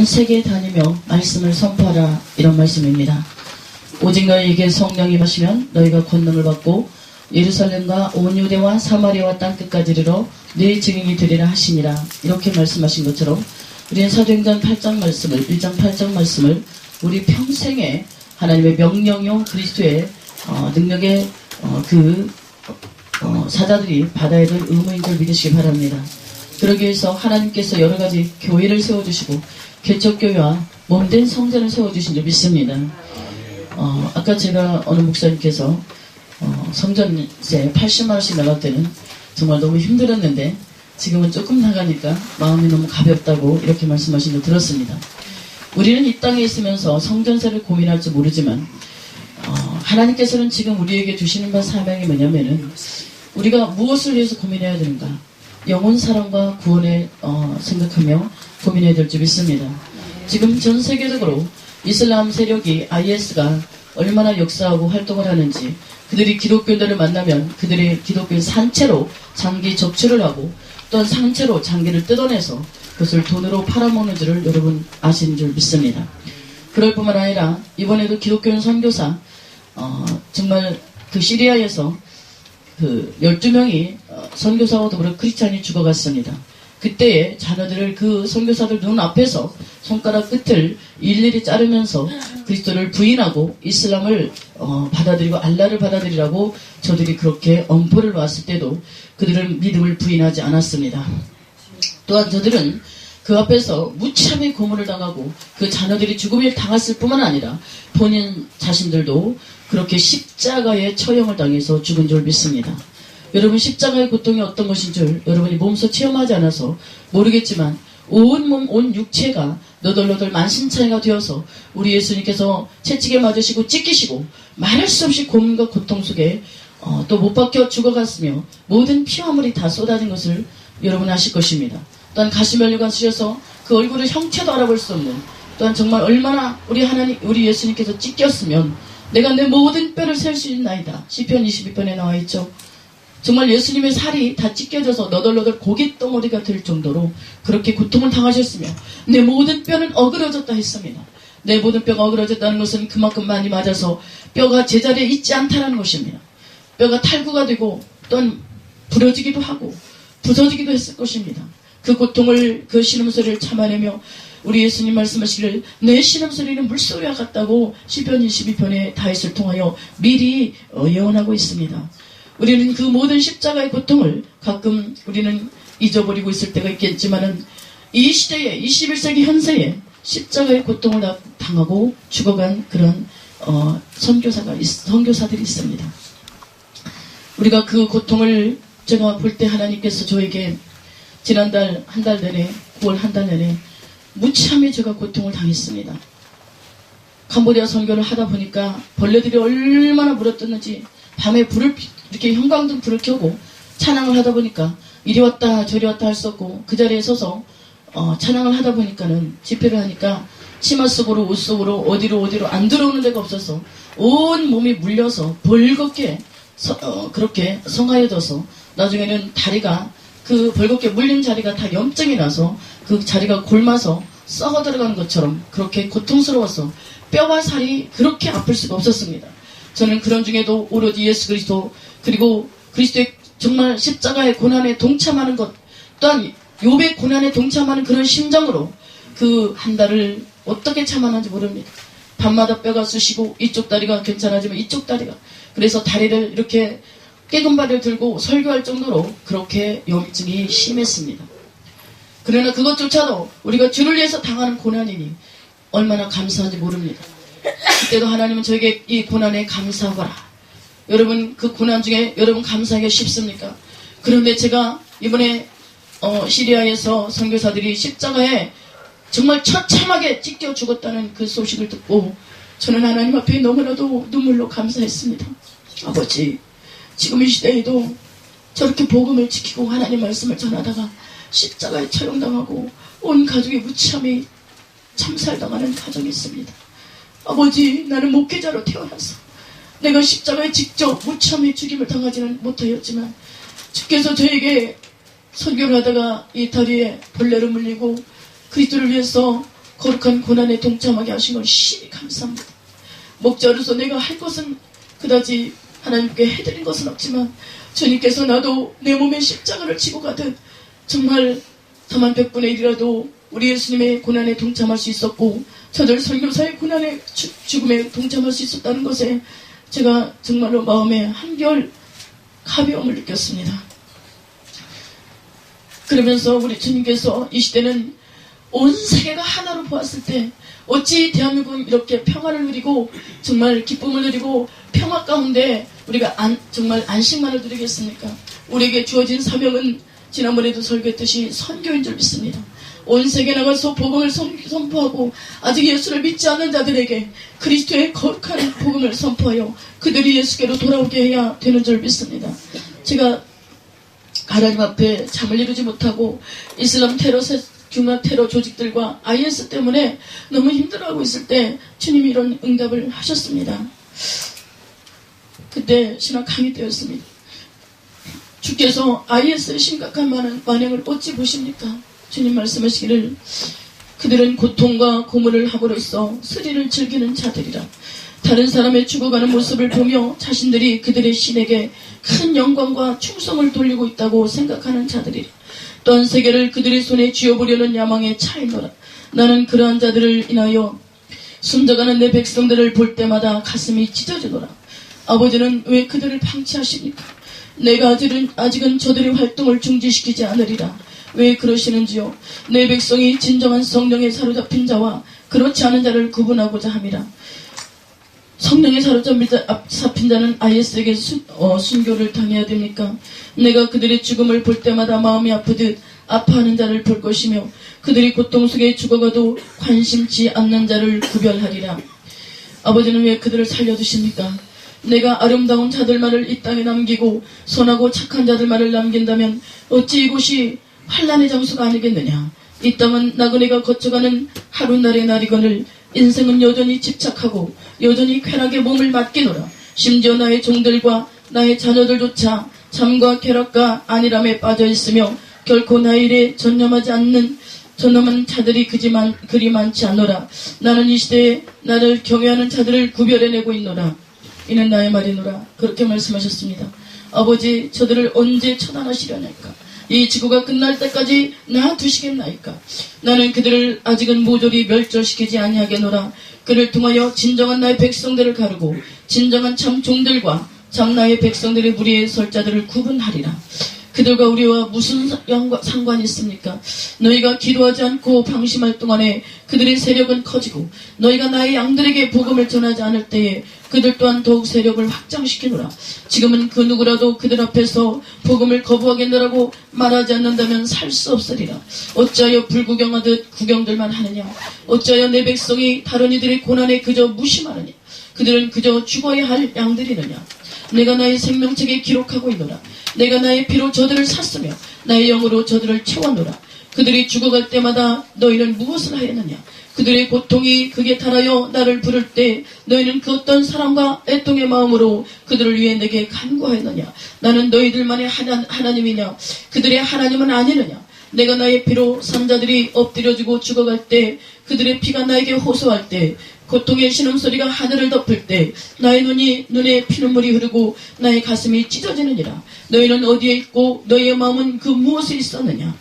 온 세계에 다니며 말씀을 선포하라, 이런 말씀입니다. 오직 너희에게 성령이 임하시면 너희가 권능을 받고 예루살렘과 온 유대와 사마리아와 땅끝까지 이르러 네 증인이 되리라 하시니라, 이렇게 말씀하신 것처럼 우리는 사도행전 8장 말씀을, 1장 8장 말씀을 우리 평생에 하나님의 명령용 그리스도의 능력의 사자들이 받아야 될 의무인 줄 믿으시기 바랍니다. 그러기 위해서 하나님께서 여러가지 교회를 세워주시고 개척교회와 몸된 성전을 세워주신 줄 믿습니다. 아까 제가 어느 목사님께서 성전세 80만원씩 나갈 때는 정말 너무 힘들었는데 지금은 조금 나가니까 마음이 너무 가볍다고 이렇게 말씀하신 걸 들었습니다. 우리는 이 땅에 있으면서 성전세를 고민할지 모르지만 하나님께서는 지금 우리에게 주시는 바 사명이 뭐냐면은 우리가 무엇을 위해서 고민해야 되는가, 영혼 사랑과 구원에 생각하며 고민해야 될 줄 믿습니다. 지금 전 세계적으로 이슬람 세력이 IS가 얼마나 역사하고 활동을 하는지, 그들이 기독교인들을 만나면 그들의 기독교인 산채로 장기 적출을 하고 또한 상체로 장기를 뜯어내서 그것을 돈으로 팔아먹는 줄을 여러분 아시는 줄 믿습니다. 그럴 뿐만 아니라 이번에도 기독교인 선교사 정말 그 시리아에서 12명이 선교사와 더불어 크리스찬이 죽어갔습니다. 그때에 자녀들을 그 선교사들 눈앞에서 손가락 끝을 일일이 자르면서 그리스도를 부인하고 이슬람을 받아들이고 알라를 받아들이라고 저들이 그렇게 엄포를 놓았을 때도 그들은 믿음을 부인하지 않았습니다. 또한 저들은 그 앞에서 무참히 고문을 당하고 그 자녀들이 죽음을 당했을 뿐만 아니라 본인 자신들도 그렇게 십자가의 처형을 당해서 죽은 줄 믿습니다. 여러분, 십자가의 고통이 어떤 것인 줄 여러분이 몸소 체험하지 않아서 모르겠지만 온 몸, 온 육체가 너덜너덜 만신창이가 되어서 우리 예수님께서 채찍에 맞으시고 찢기시고 말할 수 없이 고문과 고통 속에 또 못 박혀 죽어갔으며 모든 피와 물이 다 쏟아진 것을 여러분 아실 것입니다. 또한 가시면류관 쓰셔서 그 얼굴을 형체도 알아볼 수 없는, 또한 정말 얼마나 우리 예수님께서 찢겼으면 내가 내 모든 뼈를 셀 수 있나이다. 시편 22편에 나와 있죠. 정말 예수님의 살이 다 찢겨져서 너덜너덜 고깃덩어리가 될 정도로 그렇게 고통을 당하셨으며 내 모든 뼈는 어그러졌다 했습니다. 내 모든 뼈가 어그러졌다는 것은 그만큼 많이 맞아서 뼈가 제자리에 있지 않다는 것입니다. 뼈가 탈구가 되고 또한 부러지기도 하고 부서지기도 했을 것입니다. 그 고통을, 그 신음소리를 참아내며 우리 예수님 말씀하시기를 내 신음소리는 물소리와 같다고 시편 22편의 다윗을 통하여 미리 예언하고 있습니다. 우리는 그 모든 십자가의 고통을 가끔 우리는 잊어버리고 있을 때가 있겠지만은 이 시대에, 21세기 현세에 십자가의 고통을 당하고 죽어간 그런 선교사들이 있습니다. 우리가 그 고통을 제가 볼 때 하나님께서 저에게 지난달 한 달 내내, 9월 한 달 내내 무참히 제가 고통을 당했습니다. 캄보디아 선교를 하다 보니까 벌레들이 얼마나 물어뜯는지 밤에 이렇게 형광등 불을 켜고 찬양을 하다 보니까 이리 왔다 저리 왔다 할 수 없고 그 자리에 서서 찬양을 하다 보니까는 집회를 하니까 치마 속으로 옷 속으로 어디로 안 들어오는 데가 없어서 온 몸이 물려서 벌겋게 그렇게 성하여져서 나중에는 다리가 그 벌겋게 물린 자리가 다 염증이 나서 그 자리가 골마서 썩어 들어가는 것처럼 그렇게 고통스러워서 뼈와 살이 그렇게 아플 수가 없었습니다. 저는 그런 중에도 오로지 예수 그리스도, 그리고 그리스도의 정말 십자가의 고난에 동참하는 것, 또한 욥의 고난에 동참하는 그런 심정으로 그 한 달을 어떻게 참았는지 모릅니다. 밤마다 뼈가 쑤시고 이쪽 다리가 괜찮아지면 이쪽 다리가, 그래서 다리를 이렇게 깨금발을 들고 설교할 정도로 그렇게 염증이 심했습니다. 그러나 그것조차도 우리가 주를 위해서 당하는 고난이니 얼마나 감사한지 모릅니다. 그때도 하나님은 저에게 이 고난에 감사하거라. 여러분, 그 고난 중에 여러분 감사하기가 쉽습니까? 그런데 제가 이번에 시리아에서 선교사들이 십자가에 정말 처참하게 찢겨 죽었다는 그 소식을 듣고 저는 하나님 앞에 너무나도 눈물로 감사했습니다. 아버지, 지금 이 시대에도 저렇게 복음을 지키고 하나님 말씀을 전하다가 십자가에 처형당하고 온 가족이 무참히 참살당하는 가정이 있습니다. 아버지, 나는 목회자로 태어나서 내가 십자가에 직접 무참히 죽임을 당하지는 못하였지만 주께서 저에게 선교를 하다가 이 다리에 벌레를 물리고 그리스도를 위해서 거룩한 고난에 동참하게 하신 걸 심히 감사합니다. 목자로서 내가 할 것은 그다지 하나님께 해드린 것은 없지만 주님께서 나도 내 몸에 십자가를 지고 가듯 정말 4만100분의 1이라도 우리 예수님의 고난에 동참할 수 있었고 저들 선교사의 고난에 죽음에 동참할 수 있었다는 것에 제가 정말로 마음에 한결 가벼움을 느꼈습니다. 그러면서 우리 주님께서 이 시대는 온 세계가 하나로 보았을 때 어찌 대한민국은 이렇게 평화를 누리고 정말 기쁨을 누리고 평화 가운데 우리가 정말 안식만을 누리겠습니까? 우리에게 주어진 사명은 지난번에도 설교했듯이 선교인 줄 믿습니다. 온 세계 나가서 복음을 선포하고 아직 예수를 믿지 않는 자들에게 그리스도의 거룩한 복음을 선포하여 그들이 예수께로 돌아오게 해야 되는 줄 믿습니다. 제가 하나님 앞에 잠을 이루지 못하고 이슬람 중앙 테러 조직들과 IS 때문에 너무 힘들어하고 있을 때 주님이 이런 응답을 하셨습니다. 그때 신학 강의 때였습니다. 주께서 IS의 심각한 만행을 어찌 보십니까? 주님 말씀하시기를 그들은 고통과 고문을 함으로써 스릴을 즐기는 자들이라. 다른 사람의 죽어가는 모습을 보며 자신들이 그들의 신에게 큰 영광과 충성을 돌리고 있다고 생각하는 자들이라. 또한 세계를 그들의 손에 쥐어보려는 야망에 차있노라. 나는 그러한 자들을 인하여 숨져가는 내 백성들을 볼 때마다 가슴이 찢어지노라. 아버지는 왜 그들을 방치하십니까? 내가 아직은 저들의 활동을 중지시키지 않으리라. 왜 그러시는지요? 내 백성이 진정한 성령에 사로잡힌 자와 그렇지 않은 자를 구분하고자 함이라. 성령에 사로잡힌 자는 IS에게 순교를 당해야 됩니까? 내가 그들의 죽음을 볼 때마다 마음이 아프듯 아파하는 자를 볼 것이며 그들이 고통 속에 죽어가도 관심치 않는 자를 구별하리라. 아버지는 왜 그들을 살려두십니까? 내가 아름다운 자들만을 이 땅에 남기고 선하고 착한 자들만을 남긴다면 어찌 이곳이 환난의 장소가 아니겠느냐. 이 땅은 나그네가 거쳐가는 하루날의 날이거늘 인생은 여전히 집착하고 여전히 쾌락에 몸을 맡기노라. 심지어 나의 종들과 나의 자녀들조차 잠과 쾌락과 안일함에 빠져있으며 결코 나의 일에 전념한 자들이 그리 많지 않노라. 나는 이 시대에 나를 경외하는 자들을 구별해내고 있노라. 이는 나의 말이노라. 그렇게 말씀하셨습니다. 아버지, 저들을 언제 처단하시려나이까? 이 지구가 끝날 때까지 놔두시겠나이까? 나는 그들을 아직은 모조리 멸절시키지 아니하겠노라. 그를 통하여 진정한 나의 백성들을 가르고 진정한 참 종들과 참 나의 백성들의 무리에 설 자들을 구분하리라. 그들과 우리와 무슨 상관이 있습니까? 너희가 기도하지 않고 방심할 동안에 그들의 세력은 커지고 너희가 나의 양들에게 복음을 전하지 않을 때에 그들 또한 더욱 세력을 확장시키노라. 지금은 그 누구라도 그들 앞에서 복음을 거부하겠노라고 말하지 않는다면 살 수 없으리라. 어찌하여 불구경하듯 구경들만 하느냐? 어찌하여 내 백성이 다른 이들의 고난에 그저 무심하느냐? 그들은 그저 죽어야 할 양들이느냐? 내가 나의 생명책에 기록하고 있노라. 내가 나의 피로 저들을 샀으며 나의 영으로 저들을 채웠노라. 그들이 죽어갈 때마다 너희는 무엇을 하였느냐? 그들의 고통이 극에 달하여 나를 부를 때 너희는 그 어떤 사랑과 애통의 마음으로 그들을 위해 내게 간구하였느냐? 나는 너희들만의 하나님이냐? 그들의 하나님은 아니느냐? 내가 나의 피로 산 자들이 엎드려지고 죽어갈 때 그들의 피가 나에게 호소할 때 고통의 신음소리가 하늘을 덮을 때 나의 눈에 피눈물이 흐르고 나의 가슴이 찢어지느니라. 너희는 어디에 있고 너희의 마음은 그 무엇에 있었느냐?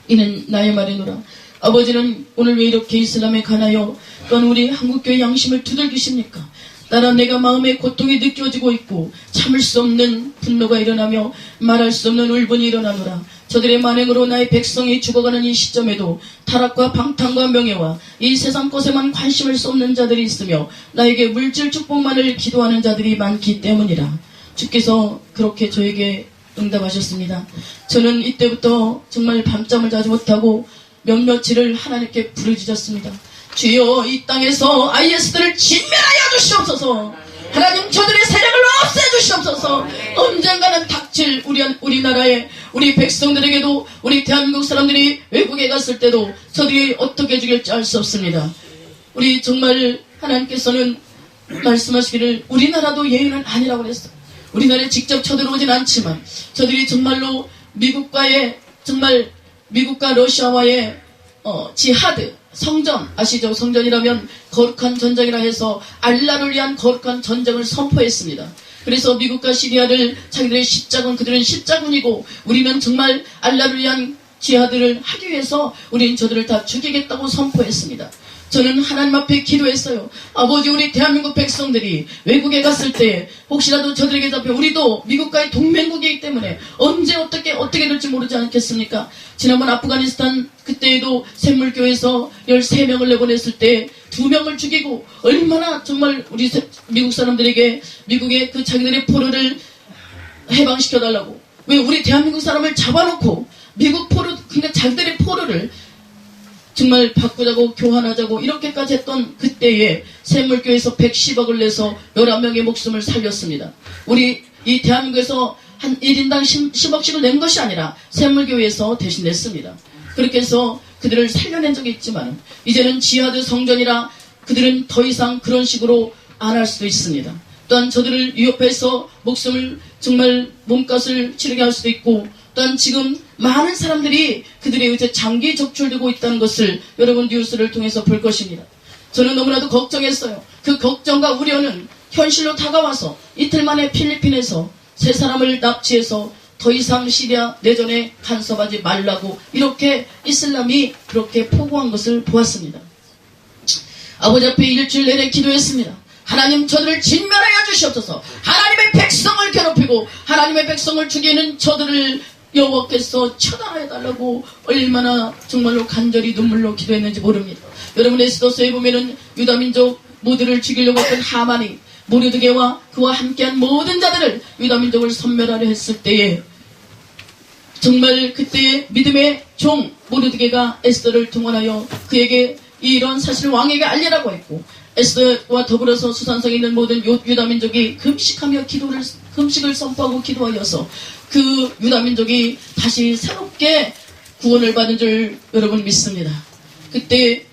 이는 나의 말이노라. 아버지는 오늘 왜 이렇게 이슬람에 관하여 또한 우리 한국교회 양심을 두들기십니까? 따라 내가 마음에 고통이 느껴지고 있고 참을 수 없는 분노가 일어나며 말할 수 없는 울분이 일어나노라. 저들의 만행으로 나의 백성이 죽어가는 이 시점에도 타락과 방탕과 명예와 이 세상 것에만 관심을 쏟는 자들이 있으며 나에게 물질 축복만을 기도하는 자들이 많기 때문이라. 주께서 그렇게 저에게 응답하셨습니다. 저는 이때부터 정말 밤잠을 자지 못하고 몇몇일을 하나님께 부르짖었습니다. 주여, 이 땅에서 IS들을 진멸하여 주시옵소서. 하나님, 저들의 세력을 없애주시옵소서. 언젠가는 닥칠 우리나라에 우리 백성들에게도 우리 대한민국 사람들이 외국에 갔을 때도 저들이 어떻게 죽일지 알 수 없습니다. 우리 정말 하나님께서는 말씀하시기를 우리나라도 예외는 아니라고 그랬어요. 우리나라에 직접 쳐들어오진 않지만 저들이 정말로 미국과 러시아와의 지하드, 성전 아시죠? 성전이라면 거룩한 전쟁이라 해서 알라를 위한 거룩한 전쟁을 선포했습니다. 그래서 미국과 시리아를 자기들의 십자군, 그들은 십자군이고 우리는 정말 알라를 위한 지하들을 하기 위해서 우리는 저들을 다 죽이겠다고 선포했습니다. 저는 하나님 앞에 기도했어요. 아버지, 우리 대한민국 백성들이 외국에 갔을 때 혹시라도 저들에게 잡혀, 우리도 미국과의 동맹국이기 때문에 언제 어떻게 될지 모르지 않겠습니까? 지난번 아프가니스탄 그때에도 샘물교에서 13명을 내보냈을 때 2명을 죽이고 얼마나 정말 우리 미국 사람들에게 미국의 그 자기들의 포로를 해방시켜달라고, 왜 우리 대한민국 사람을 잡아놓고 미국 포로, 그러니까 자기들의 포로를 정말 바꾸자고 교환하자고 이렇게까지 했던 그때에 샘물교에서 110억을 내서 11명의 목숨을 살렸습니다. 우리 이 대한민국에서 한 1인당 10억씩을 낸 것이 아니라 샘물교회에서 대신 냈습니다. 그렇게 해서 그들을 살려낸 적이 있지만 이제는 지하드 성전이라 그들은 더 이상 그런 식으로 안 할 수도 있습니다. 또한 저들을 위협해서 목숨을 정말 몸값을 치르게 할 수도 있고, 또한 지금 많은 사람들이 그들에 의해 장기 적출되고 있다는 것을 여러분 뉴스를 통해서 볼 것입니다. 저는 너무나도 걱정했어요. 그 걱정과 우려는 현실로 다가와서 이틀 만에 필리핀에서 3사람을 납치해서 더 이상 시리아 내전에 간섭하지 말라고 이렇게 이슬람이 그렇게 포고한 것을 보았습니다. 아버지 앞에 일주일 내내 기도했습니다. 하나님, 저들을 진멸하여 주시옵소서. 하나님의 백성을 괴롭히고 하나님의 백성을 죽이는 저들을 여호와께서 처단하여 달라고 얼마나 정말로 간절히 눈물로 기도했는지 모릅니다. 여러분, 에스더서에 보면은 유다민족 모두를 죽이려고 했던 하만이 모르드게와 그와 함께한 모든 자들을 유다민족을 섬멸하려 했을 때에 정말 그때의 믿음의 종 모르드게가 에스더를 동원하여 그에게 이런 사실을 왕에게 알리라고 했고, 에스더와 더불어서 수산성에 있는 모든 유다민족이 금식을 선포하고 기도하여서 그 유다민족이 다시 새롭게 구원을 받은 줄 여러분 믿습니다. 그때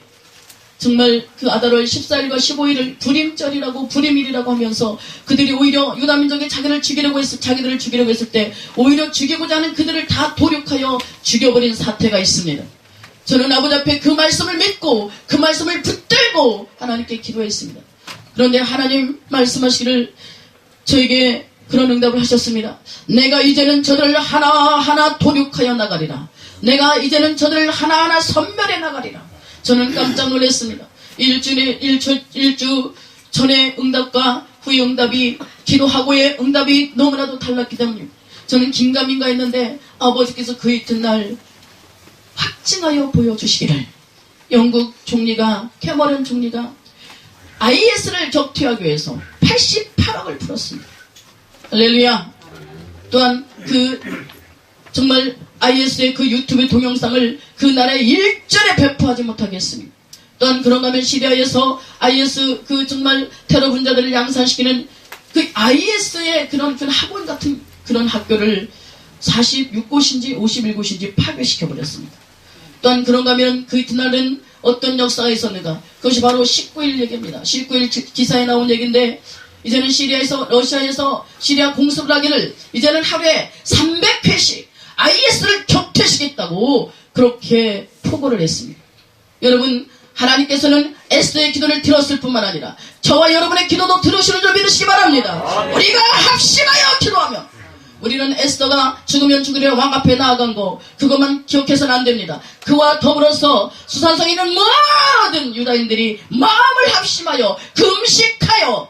정말 그 아달월 14일과 15일을 불임일이라고 하면서 그들이 오히려 유다민족이 자기들을 죽이려고 했을 때 오히려 죽이고자 하는 그들을 다 도륙하여 죽여버린 사태가 있습니다. 저는 아버지 앞에 그 말씀을 믿고 그 말씀을 붙들고 하나님께 기도했습니다. 그런데 하나님 말씀하시기를 저에게 그런 응답을 하셨습니다. 내가 이제는 저들을 하나하나 도륙하여 나가리라. 내가 이제는 저들을 하나하나 섬멸해 나가리라. 저는 깜짝 놀랐습니다. 일주 전에 응답과 후의 응답이, 기도하고의 응답이 너무나도 달랐기 때문에 저는 긴가민가 했는데 아버지께서 그 이튿날 확증하여 보여주시기를 영국 총리가, 캐머런 총리가 IS를 격퇴하기 위해서 88억을 풀었습니다. 할렐루야. 또한 정말 IS의 그 유튜브 동영상을 그 나라에 일전에 배포하지 못하게 했습니다. 또한 그런가 하면 시리아에서 IS 정말 테러 분자들을 양산시키는 그 IS의 그런 학원 같은 그런 학교를 46곳인지 51곳인지 파괴시켜버렸습니다. 또한 그런가 하면 그 이튿날은 어떤 역사가 있었는가? 그것이 바로 19일 얘기입니다. 19일 기사에 나온 얘기인데, 이제는 러시아에서 시리아 공습을 하기를 이제는 하루에 300회씩 IS를 격퇴시켰다고 그렇게 포고를 했습니다. 여러분, 하나님께서는 에스더의 기도를 들었을 뿐만 아니라 저와 여러분의 기도도 들으시는 줄 믿으시기 바랍니다. 우리가 합심하여 기도하면, 우리는 에스더가 죽으면 죽으려 왕 앞에 나아간 거 그것만 기억해서는 안 됩니다. 그와 더불어서 수산성에 있는 모든 유다인들이 마음을 합심하여 금식하여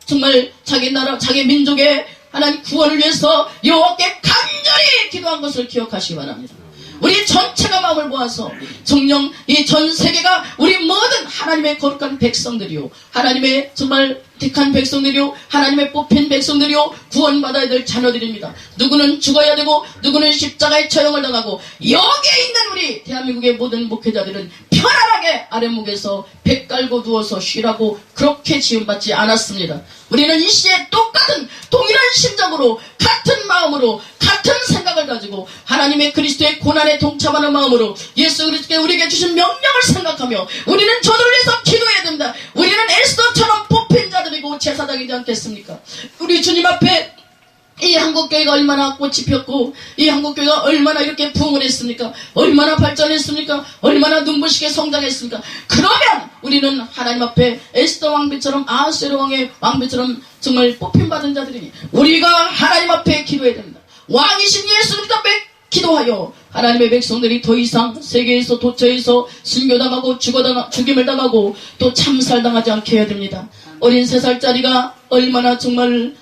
정말 자기 나라, 자기 민족의 하나님 구원을 위해서 여호와께 간절히 기도한 것을 기억하시기 바랍니다. 우리 전체가 마음을 모아서 정녕 이 전 세계가 우리 모든 하나님의 거룩한 백성들이요, 하나님의 정말 택한 백성들이요, 하나님의 뽑힌 백성들이요, 구원받아야 될 자녀들입니다. 누구는 죽어야 되고 누구는 십자가의 처형을 당하고, 여기에 있는 우리 대한민국의 모든 목회자들은 편안하게 아랫목에서 배 깔고 누워서 쉬라고 그렇게 지원받지 않았습니다. 우리는 이 시에 똑같은 동일한 심정으로, 같은 마음으로, 같은 생각을 가지고 하나님의 그리스도의 고난에 동참하는 마음으로 예수 그리스도께 우리에게 주신 명령을 생각하며 우리는 저들을 위해서 기도해야 됩니다. 우리는 에스더처럼 뽑힌 자들이고 제사장이지 않겠습니까? 우리 주님 앞에 이 한국교회가 얼마나 꽃이 폈고 이 한국교회가 얼마나 이렇게 부흥을 했습니까? 얼마나 발전했습니까? 얼마나 눈부시게 성장했습니까? 그러면 우리는 하나님 앞에 에스더 왕비처럼 아하수에로 왕의 왕비처럼 정말 뽑힘받은 자들이니 우리가 하나님 앞에 기도해야 됩니다. 왕이신 예수님 앞에 기도하여 하나님의 백성들이 더 이상 세계에서 도처에서 순교당하고 죽임을 당하고 또 참살당하지 않게 해야 됩니다. 어린 3살짜리가 얼마나 정말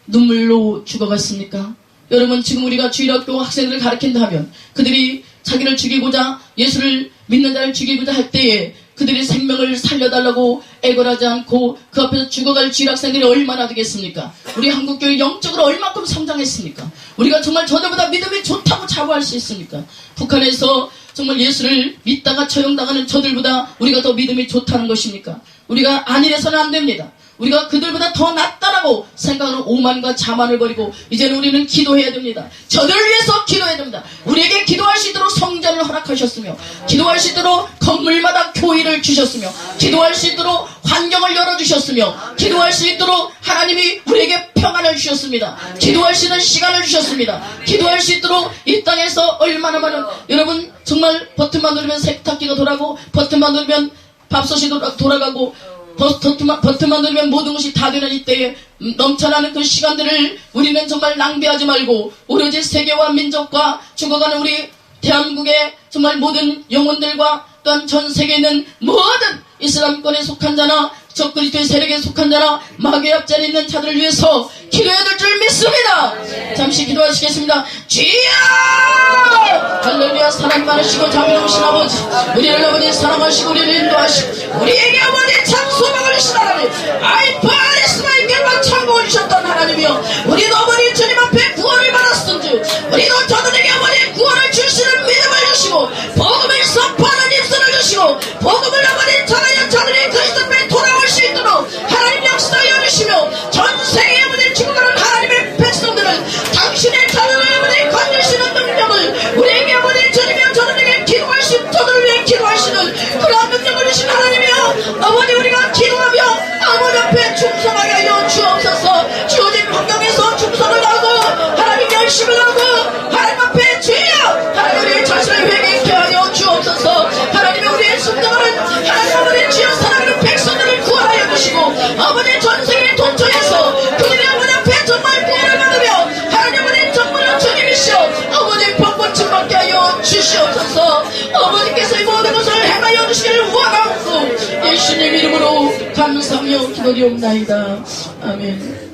눈물로 죽어갔습니까? 여러분, 지금 우리가 주일학교 학생들을 가르친다 하면 그들이 자기를 죽이고자 예수를 믿는 자를 죽이고자 할 때에 그들이 생명을 살려달라고 애걸하지 않고 그 앞에서 죽어갈 주일학생들이 얼마나 되겠습니까? 우리 한국교회 영적으로 얼마큼 성장했습니까? 우리가 정말 저들보다 믿음이 좋다고 자부할 수 있습니까? 북한에서 정말 예수를 믿다가 처형당하는 저들보다 우리가 더 믿음이 좋다는 것입니까? 우리가 안일해서는 안 됩니다. 우리가 그들보다 더 낫다라고 생각하는 오만과 자만을 버리고 이제는 우리는 기도해야 됩니다. 저들을 위해서 기도해야 됩니다. 우리에게 기도할 수 있도록 성전을 허락하셨으며 기도할 수 있도록 건물마다 교회를 주셨으며 기도할 수 있도록 환경을 열어주셨으며 기도할 수 있도록 하나님이 우리에게 평안을 주셨습니다. 기도할 수 있는 시간을 주셨습니다. 기도할 수 있도록 이 땅에서 얼마나 많은 여러분 정말 버튼만 누르면 세탁기가 돌아가고 버튼만 누르면 밥솥이 돌아가고 버튼만 누르면 모든 것이 다 되는 이때에 넘쳐나는 그 시간들을 우리는 정말 낭비하지 말고 오로지 세계와 민족과 죽어가는 우리 대한민국의 정말 모든 영혼들과 또한 전 세계에 있는 모든 이슬람권에 속한 자나 적그리스도의 세력에 속한 자나 마귀의 앞자리에 있는 자들을 위해서 기도해야 될 줄 믿습니다. 잠시 기도하시겠습니다. 주여! 할렐루야. 사랑 많으시고 자비로우신 아버지, 우리를 아버지 사랑하시고 우리를 인도하시고 우리에게 아버지 참 소망을 주신 하나님, 아이파리스마의 결과 참고해 주셨던 하나님이여, 우리도 아버지 주님 앞에 구원을 받았은 줄 우리도 저들에게 아버지 구원을 주시는 믿음을 주시고 복음을 선포하는 입술을 주시고 복음을 아버지 전하여 저들이 그리스도 앞에 돌아올 수 있도록 하나님 역사하여 주시며 전 세계에 아버지 죽어가는 하나님의 백성들을 당신의 자녀를 아버지 건지시는 능력을 우리에게 아버지 주님이여 저들에게 기도할 수 저들을 위해 기도하시는 그러한 능력을 주신 하나님이여, 아버지 우리가 기도하며 아버지 앞에 충성하게 하여 주옵소서. 주어진 환경에서 충성을 하고 하나님 열심을 하고 하나님 앞에 주여 하나님 우리의 자신을 회개케 하여 주옵소서. 하나님의 우리의 순종은 하나님 아버지 주여 사랑하는 백성들을 구원하여 주시고 아버지 전세계 도처에서 그들의 아버지 앞에 정말 구원을 받으며 하나님 아버지 정말 주님이시여 아버지 병고침 받게 하여 주시옵소서. 아버지께서 이 모든 것을 행하여 주시기를 원하옵고 예수님 이름으로 감사하며 기도리옵나이다. 아멘.